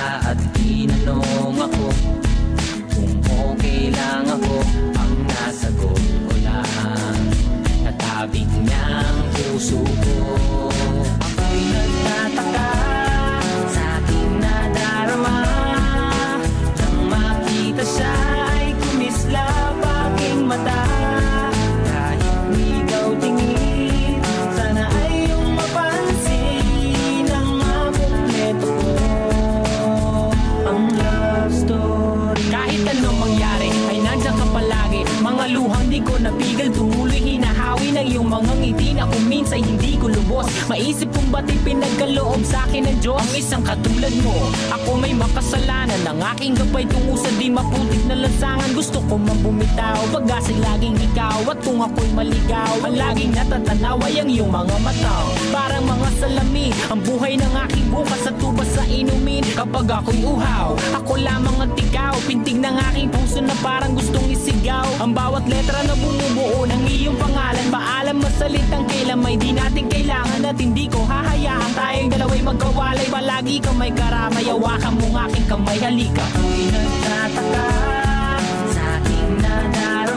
at tinanong ako kung okay lang ako. Ang nasagot ko lang, natabig niya ang puso ko. Ako'y nagtataka sa aking nadarama, nang makita siya ay kumislap aking mata. Kahit ligaw tingin, sana ay iyong mapansin ang makumpleto ko ang love story. Kahit anong mangyari ay nandiyan ka palagi. Mga luhang di ko napigil, tumuloy hinahawi ng iyong mga ngiti na kung minsan hindi ko lubos. Maisip kong ba't ipinagkaloob sa akin ng Diyos ang isang katulad mo. Ako may makasalanan ng aking gabay tungo sa di maputik na lansangan. Gusto ko man bumitaw, pag-asa'y laging ikaw. At kung ako'y maligaw, ang laging natatanaw ay ang iyong mga mata. Parang mga salamin, ang buhay ng aking bukas at tubas sa inumin. Kapag ako'y uhaw, ako lamang ang tikaw. Pintig ng aking puso na parang gustong isigaw. Ang bawat letra na bumubuo ng iyong pangalan. Paalam masalitang kailan may di natin kailangan. At hindi ko hahayaan tayong dalawa'y magkawalay. Palagi ka may karamay, hawakan mong aking kamay, halika. Ako'y nagtataka sa aking nadarama.